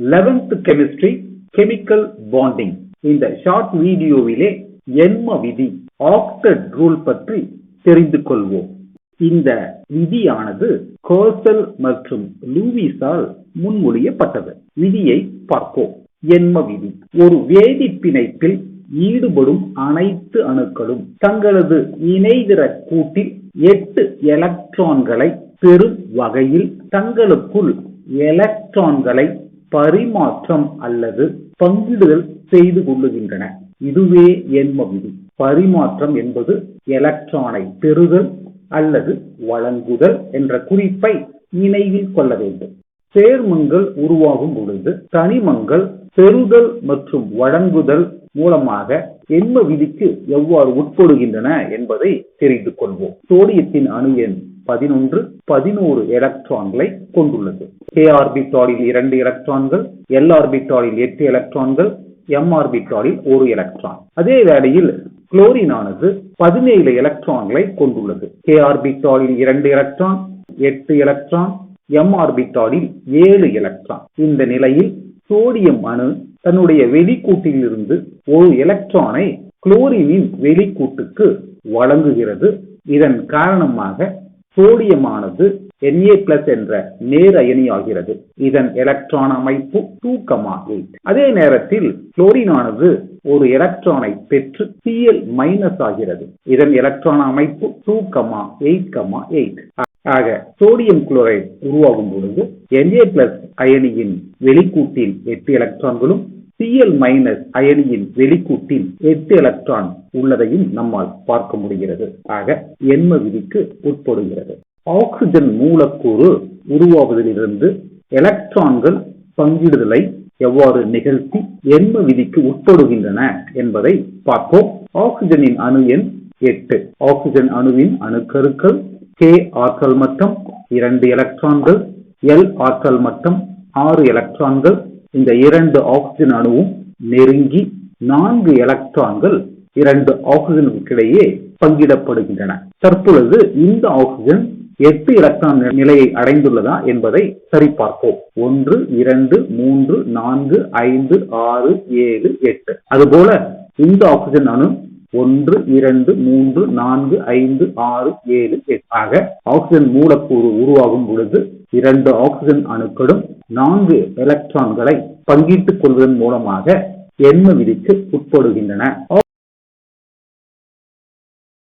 11th chemistry chemical bonding. இந்த short வீடியோவிலே எண்ம விதி acted rule பற்றி தெரிந்து கொள்வோம். இந்த விதியானது கோசல் மற்றும் லூயிஸால் முன்மொழியப்பட்டது. விதியை பார்ப்போம். எண்ம விதி: ஒரு வேதி பிணைப்பில் ஈடுபடும் அனைத்து அணுக்களும் தங்களது இணைதிர கூட்டில் 8 எலக்ட்ரான்களை பெறும் வகையில் தங்களுக்குள் எலக்ட்ரான்களை பரிமாற்றம் அல்லது பங்கிடுதல் செய்து கொள்ளுகின்றன. இதுவே எண்ம விதி. பரிமாற்றம் என்பது எலக்ட்ரானை பெறுதல் அல்லது வழங்குதல் என்ற குறிப்பை நினைவில் கொள்ள வேண்டும். சேர்மங்கள் உருவாகும் பொழுது தனிமங்கள் பெறுதல் மற்றும் வழங்குதல் மூலமாக எண்ம விதிக்கு எவ்வாறு உட்படுகின்றன என்பதை தெரிந்து கொள்வோம். சோடியத்தின் அணு எண் 11 11 எலக்ட்ரான்களை கொண்டுள்ளது. k ஆர்பிட்டாலில் 2 எலக்ட்ரான்கள், l ஆர்பிட்டாலில் 8 எலக்ட்ரான்கள், m ஆர்பிட்டாலில் 1 எலக்ட்ரான். அதே வேளையில் குளோரின் ஆனது 17 எலக்ட்ரான்களை கொண்டுள்ளது. k ஆர்பிட்டாலில் 2 electron, 8 electron, m ஆர்பிட்டாலில் 7 electron. இந்த நிலையில் சோடியம் அணு தன்னுடைய வெளிக்கூட்டில் இருந்து ஒரு எலக்ட்ரானை குளோரினின் வெளிக்கூட்டுக்கு வழங்குகிறது. இதன் காரணமாக சோடியமானது Na+ என்ற நேர் அயனி ஆகிறது. இதன் எலக்ட்ரான் அமைப்பு 2,8. அதே நேரத்தில் குளோரின் ஆனது ஒரு எலக்ட்ரானை பெற்று Cl- ஆகிறது. இதன் எலக்ட்ரான் அமைப்பு 2,8,8. ஆக சோடியம் குளோரைடு உருவாகும் பொழுது Na+ அயனியின் வெளிக்கூட்டில் 8 எலக்ட்ரான்களும் Cl- அயனியின் வெளிக்கூட்டில் 8 எலக்ட்ரான் உள்ளதையும் நம்மால் பார்க்க முடிகிறது. ஆக எண்ம விதிக்கு உட்படுகிறது. ஆக்சிஜன் மூலக்கூறு உருவாவதிலிருந்து எலக்ட்ரான்கள் பங்கிடுதலை எவ்வாறு நிகழ்த்தி எண்ம விதிக்கு உட்படுகின்றன என்பதை பார்ப்போம். ஆக்சிஜனின் அணு எண் 8. ஆக்சிஜன் அணுவின் அணுக்கருக்கள்: K ஆற்றல் மட்டம் 2 எலக்ட்ரான்கள், L ஆற்றல் மட்டம் 6 எலக்ட்ரான்கள். இந்த 2 ஆக்சிஜன் அணுவும் நெருங்கி 4 எலக்ட்ரான்கள் 2 ஆக்சிஜனுக்கிடையே பங்கிடப்படுகின்றன. தற்பொழுது இந்த ஆக்சிஜன் 8 எலக்ட்ரான் நிலையை அடைந்துள்ளதா என்பதை சரிபார்ப்போம். 1 2 3 4 5 6 7 8. அதுபோல இந்த ஆக்சிஜன் அணு 1 2 3 4 5 6 7 8. ஆக ஆக்சிஜன் மூலக்கூறு உருவாகும் பொழுது 2 ஆக்சிஜன் அணுக்களும் 4 எலக்ட்ரான்களை பங்கிட்டுக் கொள்வதன் மூலமாக எண்ம விதிக்கு உட்படுகின்றன.